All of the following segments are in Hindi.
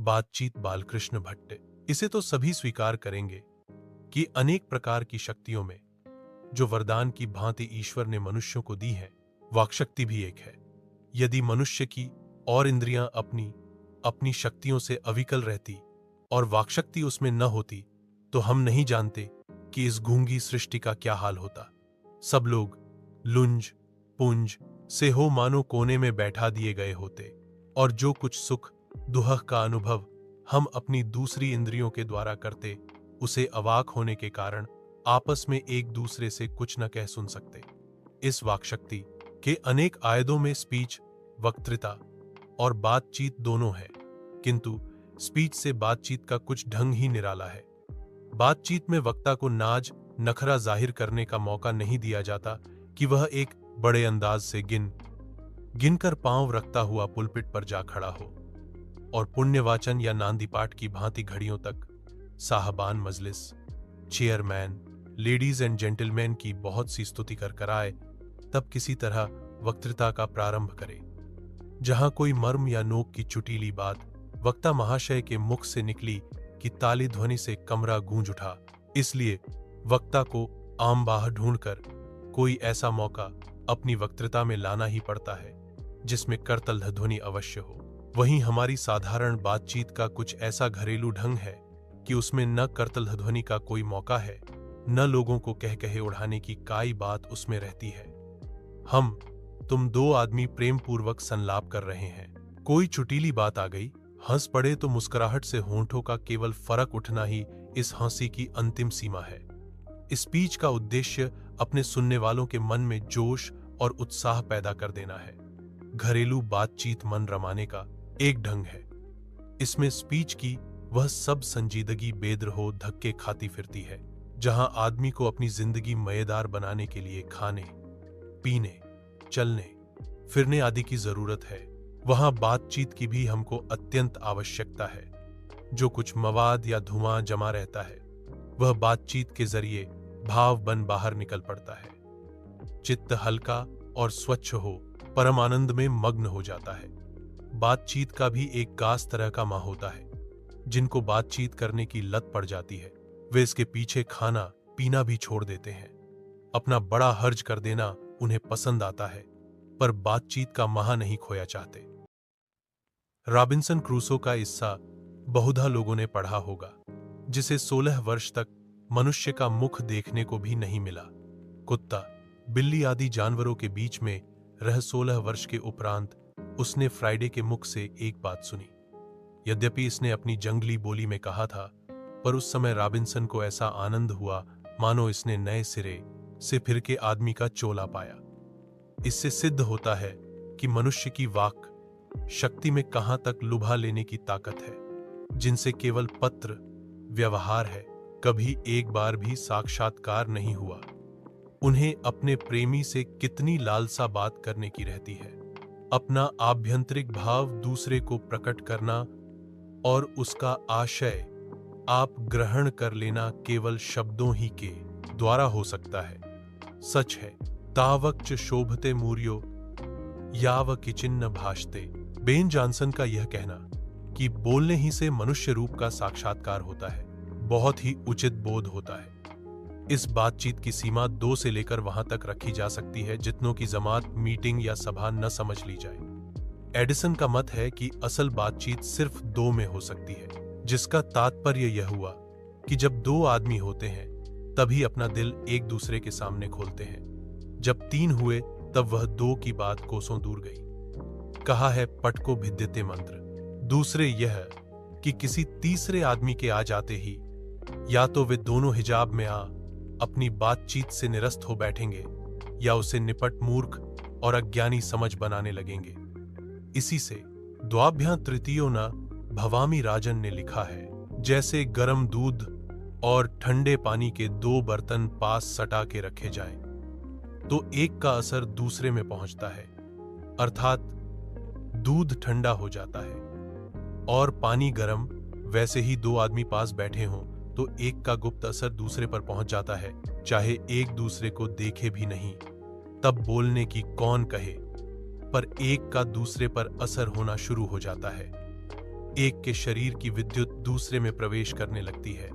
बातचीत बालकृष्ण भट्ट। इसे तो सभी स्वीकार करेंगे कि अनेक प्रकार की शक्तियों में जो वरदान की भांति ईश्वर ने मनुष्यों को दी है, वाक्शक्ति भी एक है। यदि मनुष्य की और इंद्रियां अपनी अपनी शक्तियों से अविकल रहती और वाक्शक्ति उसमें न होती, तो हम नहीं जानते कि इस गूंगी सृष्टि का क्या हाल होता। सब लोग लुंज पुंज से हो मानो कोने में बैठा दिए गए होते, और जो कुछ सुख दुह का अनुभव हम अपनी दूसरी इंद्रियों के द्वारा करते, उसे अवाक होने के कारण आपस में एक दूसरे से कुछ न कह सुन सकते। इस वाक्शक्ति के अनेक आयदों में स्पीच, वक्तृता और बातचीत दोनों है, किंतु स्पीच से बातचीत का कुछ ढंग ही निराला है। बातचीत में वक्ता को नाज नखरा जाहिर करने का मौका नहीं दिया जाता कि वह एक बड़े अंदाज से गिनकर पांव रखता हुआ पुलपिट पर जा खड़ा हो और पुण्यवाचन या नांदी पाठ की भांति घड़ियों तक साहबान मजलिस, चेयरमैन, लेडीज एंड जेंटलमैन की बहुत सी स्तुति कर कराए, तब किसी तरह वक्तृता का प्रारंभ करे। जहां कोई मर्म या नोक की चुटीली बात वक्ता महाशय के मुख से निकली कि ताली ध्वनि से कमरा गूंज उठा। इसलिए वक्ता को आम बाह ढूंढकर कोई ऐसा मौका अपनी वक्तृता में लाना ही पड़ता है जिसमें करतल ध्वनि अवश्य हो। वहीं हमारी साधारण बातचीत का कुछ ऐसा घरेलू ढंग है कि उसमें न करतल ध्वनि का कोई मौका है, न लोगों को कह कहे उड़ाने की काई बात उसमें रहती है। तुम दो आदमी प्रेम पूर्वक संलाप कर रहे हैं, कोई चुटीली बात आ गई, हंस पड़े तो मुस्कुराहट से होंठों का केवल फर्क उठना ही इस हंसी की अंतिम सीमा है। स्पीच का उद्देश्य अपने सुनने वालों के मन में जोश और उत्साह पैदा कर देना है। घरेलू बातचीत मन रमाने का एक ढंग है। इसमें स्पीच की वह सब संजीदगी बेदरहो धक्के खाती फिरती है, जहां आदमी को अपनी जिंदगी मजेदार बनाने के लिए खाने, पीने, चलने, फिरने आदि की जरूरत है। वहां बातचीत की भी हमको अत्यंत आवश्यकता है। जो कुछ मवाद या धुआं जमा रहता है, वह बातचीत के जरिए भाव बन बाहर निकल पड़ता है। चित्त हल्का और स्वच्छ हो परम आनंद में मग्न हो जाता है। बातचीत का भी एक खास तरह का माँ होता है। जिनको बातचीत करने की लत पड़ जाती है, वे इसके पीछे खाना पीना भी छोड़ देते हैं। अपना बड़ा हर्ज कर देना उन्हें पसंद आता है, पर बातचीत का महा नहीं खोया चाहते। रॉबिन्सन क्रूसो का किस्सा बहुधा लोगों ने पढ़ा होगा, जिसे 16 वर्ष तक मनुष्य का मुख देखने को भी नहीं मिला। कुत्ता, बिल्ली आदि जानवरों के बीच में रह 16 वर्ष के उपरांत उसने फ्राइडे के मुख से एक बात सुनी। यद्यपि इसने अपनी जंगली बोली में कहा था, पर उस समय रॉबिन्सन को ऐसा आनंद हुआ मानो इसने नए सिरे से फिर के आदमी का चोला पाया। इससे सिद्ध होता है कि मनुष्य की वाक शक्ति में कहां तक लुभा लेने की ताकत है। जिनसे केवल पत्र व्यवहार है, कभी एक बार भी साक्षात्कार नहीं हुआ, उन्हें अपने प्रेमी से कितनी लालसा बात करने की रहती है। अपना आभ्यंतरिक भाव दूसरे को प्रकट करना और उसका आशय आप ग्रहण कर लेना केवल शब्दों ही के द्वारा हो सकता है। सच है, तावक च शोभते मूर्यो याव किचिन्न भाषते। बेन जॉनसन का यह कहना कि बोलने ही से मनुष्य रूप का साक्षात्कार होता है, बहुत ही उचित बोध होता है। इस बातचीत की सीमा 2 से लेकर वहां तक रखी जा सकती है जितनों की जमात, मीटिंग या सभा न समझ ली जाए। एडिसन का मत है कि असल बातचीत सिर्फ 2 में हो सकती है, जिसका तात्पर्य यह हुआ कि जब 2 आदमी होते हैं तभी अपना दिल एक दूसरे के सामने खोलते हैं। जब 3 हुए तब वह 2 की बात कोसों दूर गई। कहा है पटको भिद्यते मंत्र। दूसरे यह कि किसी तीसरे आदमी के आ जाते ही या तो वे दोनों हिजाब में आ अपनी बातचीत से निरस्त हो बैठेंगे या उसे निपट मूर्ख और अज्ञानी समझ बनाने लगेंगे। इसी से द्वाभ्यां तृतीयो न भवामी राजन ने लिखा है, जैसे गर्म दूध और ठंडे पानी के 2 बर्तन पास सटा के रखे जाएं, तो एक का असर दूसरे में पहुंचता है, अर्थात दूध ठंडा हो जाता है और पानी गर्म। वैसे ही 2 आदमी पास बैठे हों तो एक का गुप्त असर दूसरे पर पहुंच जाता है, चाहे एक दूसरे को देखे भी नहीं। तब बोलने की कौन कहे, पर एक का दूसरे पर असर होना शुरू हो जाता है। एक के शरीर की विद्युत दूसरे में प्रवेश करने लगती है।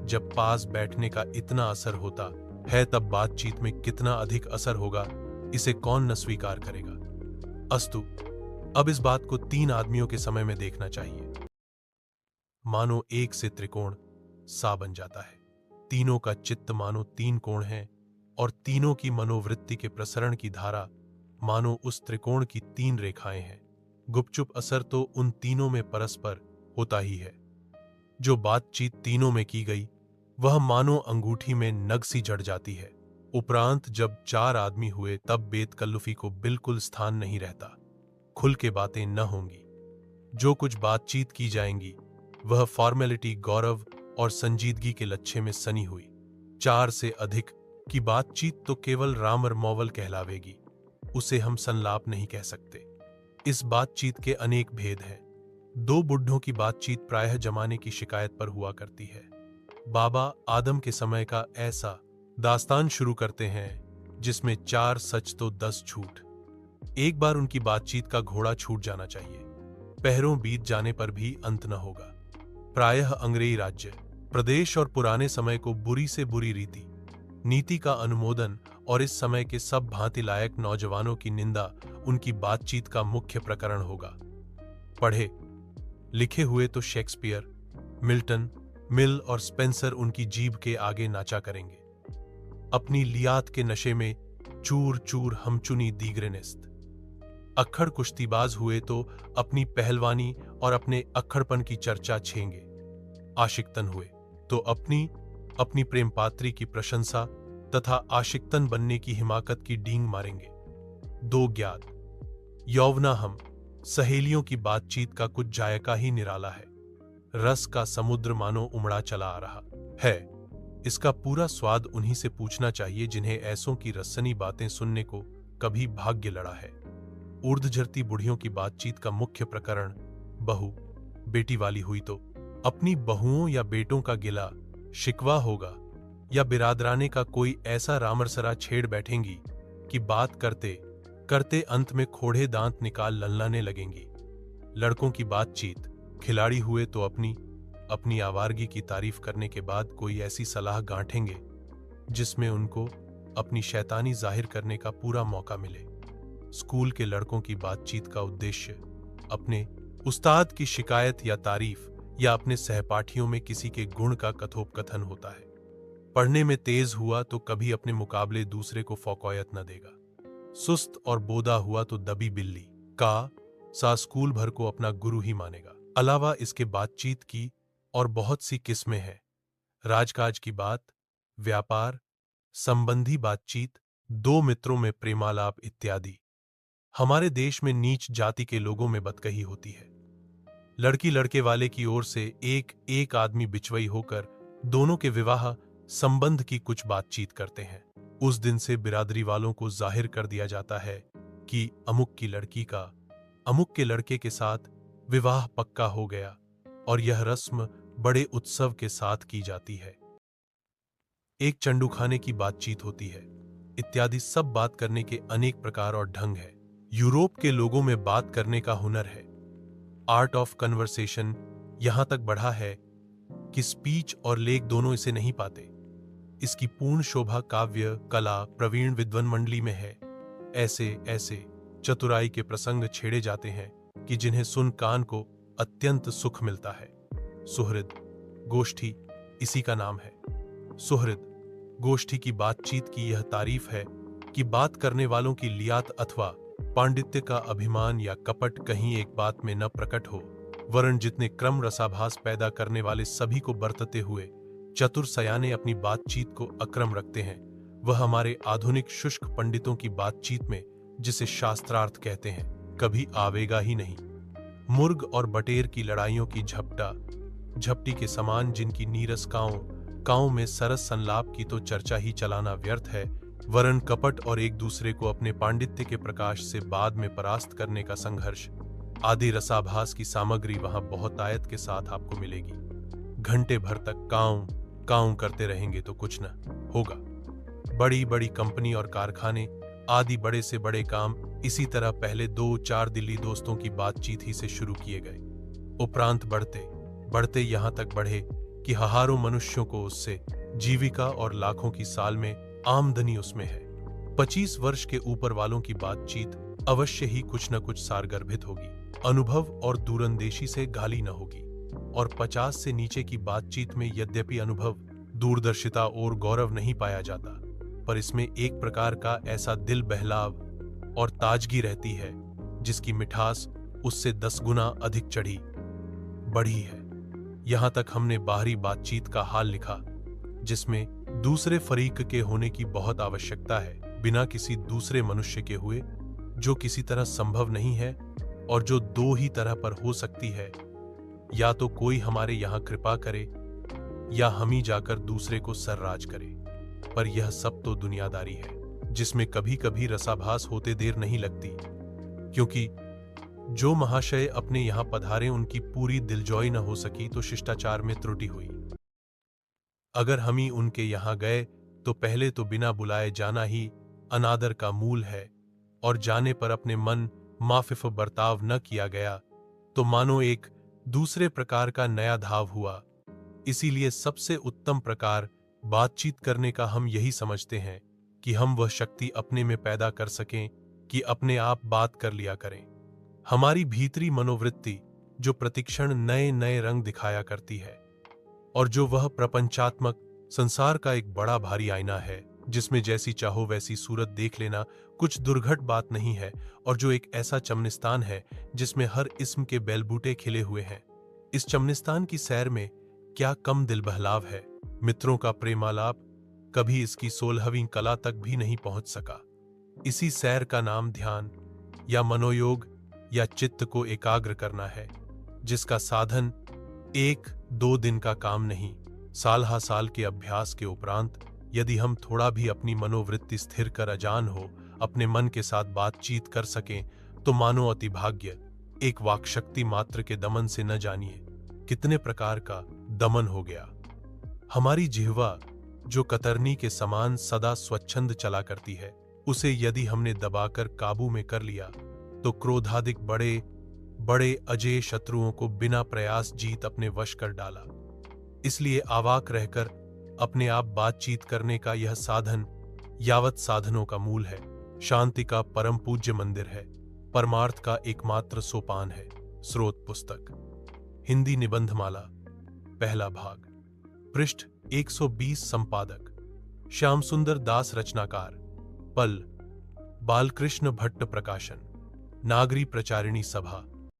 जब पास बैठने का इतना असर होता है तब बातचीत में कितना अधिक असर होगा, इसे कौन न स्वीकार करेगा। अस्तु, अब इस बात को 3 आदमियों के समय में देखना चाहिए। मानो एक से त्रिकोण सा बन जाता है। तीनों का चित्त मानो 3 कोण है और तीनों की मनोवृत्ति के प्रसरण की धारा मानो उस त्रिकोण की 3 रेखाएं हैं। गुपचुप असर तो उन तीनों में परस्पर होता ही है। जो बातचीत तीनों में की गई वह मानो अंगूठी में नग सी जड़ जाती है। उपरांत जब 4 आदमी हुए तब बेतकल्लुफी को बिल्कुल स्थान नहीं रहता। खुल के बातें न होंगी। जो कुछ बातचीत की जाएंगी वह फॉर्मेलिटी, गौरव और संजीदगी के लच्छे में सनी हुई। 4 से अधिक की बातचीत तो केवल रामर मौवल कहलावेगी, उसे हम संलाप नहीं कह सकते। इस बातचीत के अनेक भेद हैं। 2 बुढ़ों की बातचीत प्रायः जमाने की शिकायत पर हुआ करती है। बाबा आदम के समय का ऐसा दास्तान शुरू करते हैं जिसमें 4 सच तो 10 झूठ। एक बार उनकी बातचीत का घोड़ा छूट जाना चाहिए, पहरों बीत जाने पर भी अंत न होगा। प्रायः अंग्रेजी राज्य, प्रदेश और पुराने समय को बुरी से बुरी रीति, नीति का अनुमोदन और इस समय के सब भांति लायक नौजवानों की निंदा उनकी बातचीत का मुख्य प्रकरण होगा। पढ़े लिखे हुए तो शेक्सपियर, मिल्टन, मिल और स्पेंसर उनकी जीभ के आगे नाचा करेंगे। अपनी लियात के नशे में चूर चूर हम चुनी दीगरेनिस्त। अक्खड़ कुश्तीबाज हुए तो अपनी पहलवानी और अपने अक्खड़पन की चर्चा छेंगे। आशिकतन हुए तो अपनी प्रेम पात्री की प्रशंसा तथा आशिकतन बनने की हिमाकत की डींग मारेंगे। 2 ज्ञात यौवना हम सहेलियों की बातचीत का कुछ जायका ही निराला है। रस का समुद्र मानो उमड़ा चला आ रहा है। इसका पूरा स्वाद उन्हीं से पूछना चाहिए जिन्हें ऐसों की रसनी बातें सुनने को कभी भाग्य लड़ा है। ऊर्ध्वझरती बुढ़ियों की बातचीत का मुख्य प्रकरण बहू बेटी वाली हुई तो अपनी बहुओं या बेटों का गिला शिकवा होगा या बिरादराने का कोई ऐसा रामरसरा छेड़ बैठेंगी कि बात करते करते अंत में खोड़े दांत निकाल ललनाने लगेंगी। लड़कों की बातचीत खिलाड़ी हुए तो अपनी आवारगी की तारीफ करने के बाद कोई ऐसी सलाह गांठेंगे जिसमें उनको अपनी शैतानी जाहिर करने का पूरा मौका मिले। स्कूल के लड़कों की बातचीत का उद्देश्य अपने उस्ताद की शिकायत या तारीफ या अपने सहपाठियों में किसी के गुण का कथोपकथन होता है। पढ़ने में तेज हुआ तो कभी अपने मुकाबले दूसरे को फौकौयत न देगा। सुस्त और बोदा हुआ तो दबी बिल्ली का सा स्कूल भर को अपना गुरु ही मानेगा। अलावा इसके बातचीत की और बहुत सी किस्में हैं। राजकाज की बात, व्यापार संबंधी बातचीत, 2 मित्रों में प्रेमालाप इत्यादि। हमारे देश में नीच जाति के लोगों में बदकही होती है। लड़की लड़के वाले की ओर से एक आदमी बिचवई होकर दोनों के विवाह संबंध की कुछ बातचीत करते हैं। उस दिन से बिरादरी वालों को जाहिर कर दिया जाता है कि अमुक की लड़की का अमुक के लड़के के साथ विवाह पक्का हो गया और यह रस्म बड़े उत्सव के साथ की जाती है। एक चंडूखाने की बातचीत होती है इत्यादि। सब बात करने के अनेक प्रकार और ढंग है। यूरोप के लोगों में बात करने का हुनर है। आर्ट ऑफ कन्वर्सेशन यहां तक बढ़ा है कि स्पीच और लेख दोनों इसे नहीं पाते। इसकी पूर्ण शोभा काव्य, कला, प्रवीण विद्वान मंडली में है। ऐसे चतुराई के प्रसंग छेड़े जाते हैं कि जिन्हें सुन कान को अत्यंत सुख मिलता है। सुहृद गोष्ठी इसी का नाम है। सुहृद गोष्ठी की बातचीत की यह तारीफ है कि बात करने वालों की लियात अथवा पांडित्य का अभिमान या कपट कहीं एक बात में न प्रकट हो, वरन जितने क्रम रसाभास पैदा करने वाले सभी को बरतते हुए चतुर सयाने अपनी बातचीत को अक्रम रखते हैं, वह हमारे आधुनिक शुष्क पंडितों की बातचीत में, जिसे शास्त्रार्थ कहते हैं, कभी आवेगा ही नहीं। मुर्ग और बटेर की लड़ाइयों की झपटी के समान जिनकी नीरस कांव में सरस संलाप की तो चर्चा ही चलाना व्यर्थ है, वरन कपट और एक दूसरे को अपने पांडित्य के प्रकाश से बाद में परास्त करने का संघर्ष आदि रसाभास की सामग्री वहां बहुत आयत के साथ आपको मिलेगी। घंटे भर तक कांव करते रहेंगे तो कुछ न होगा। बड़ी बड़ी कंपनी और कारखाने आदि बड़े से बड़े काम इसी तरह पहले 2-4 दिल्ली दोस्तों की बातचीत ही से शुरू किए गए। उपरांत बढ़ते बढ़ते यहां तक बढ़े कि हजारों मनुष्यों को उससे जीविका और लाखों की साल में आमदनी उसमें है। 25 वर्ष के ऊपर वालों की बातचीत अवश्य ही कुछ न कुछ सारगर्भित होगी, अनुभव और दूरंदेशी से गाली न होगी। और 50 से नीचे की बातचीत में यद्यपि अनुभव, दूरदर्शिता और गौरव नहीं पाया जाता, पर इसमें एक प्रकार का ऐसा दिल बहलाव और ताजगी रहती है जिसकी मिठास उससे 10 गुना अधिक चढ़ी बढ़ी है। यहां तक हमने बाहरी बातचीत का हाल लिखा, जिसमें दूसरे फरीक के होने की बहुत आवश्यकता है, बिना किसी दूसरे मनुष्य के हुए, जो किसी तरह संभव नहीं है और जो दो ही तरह पर हो सकती है, या तो कोई हमारे यहां कृपा करे या हम ही जाकर दूसरे को सर्राज करे। पर यह सब तो दुनियादारी है, जिसमें कभी कभी रसाभास होते देर नहीं लगती, क्योंकि जो महाशय अपने यहां पधारे उनकी पूरी दिलजोई न हो सकी तो शिष्टाचार में त्रुटि हुई। अगर हम ही उनके यहां गए तो पहले तो बिना बुलाए जाना ही अनादर का मूल है, और जाने पर अपने मन माफिफ बर्ताव न किया गया तो मानो एक दूसरे प्रकार का नया धाव हुआ। इसीलिए सबसे उत्तम प्रकार बातचीत करने का हम यही समझते हैं कि हम वह शक्ति अपने में पैदा कर सकें कि अपने आप बात कर लिया करें। हमारी भीतरी मनोवृत्ति जो प्रतिक्षण नए नए रंग दिखाया करती है, और जो वह प्रपंचात्मक संसार का एक बड़ा भारी आईना है, जिसमें जैसी चाहो वैसी सूरत देख लेना कुछ दुर्घट बात नहीं है, और जो एक ऐसा चमनिस्तान है जिसमें हर इस्म के बेलबूटे खिले हुए हैं। इस चमनिस्तान की सैर में क्या कम दिल बहलाव है। मित्रों का प्रेमालाप कभी इसकी 16वीं कला तक भी नहीं पहुंच सका। इसी सैर का नाम ध्यान या मनोयोग या चित्त को एकाग्र करना है, जिसका साधन 1-2 दिन का काम नहीं, साल हा साल के अभ्यास के उपरांत यदि हम थोड़ा भी अपनी मनोवृत्ति स्थिर कर अजान हो अपने मन के साथ बातचीत कर सकें तो मानो अति भाग्य। एक वाक्शक्ति मात्र के दमन से न जानिए कितने प्रकार का दमन हो गया। हमारी जिह्वा जो कतरनी के समान सदा स्वच्छंद चला करती है, उसे यदि हमने दबाकर काबू में कर लिया तो क्रोधाधिक बड़े बड़े अजेय शत्रुओं को बिना प्रयास जीत अपने वश कर डाला। इसलिए अवाक रहकर अपने आप बातचीत करने का यह साधन यावत साधनों का मूल है, शांति का परम पूज्य मंदिर है, परमार्थ का एकमात्र सोपान है। स्रोत पुस्तक हिंदी निबंधमाला, पहला भाग, पृष्ठ 120, संपादक श्याम सुंदर दास, रचनाकार पल, बालकृष्ण भट्ट, प्रकाशन नागरी प्रचारिणी सभा।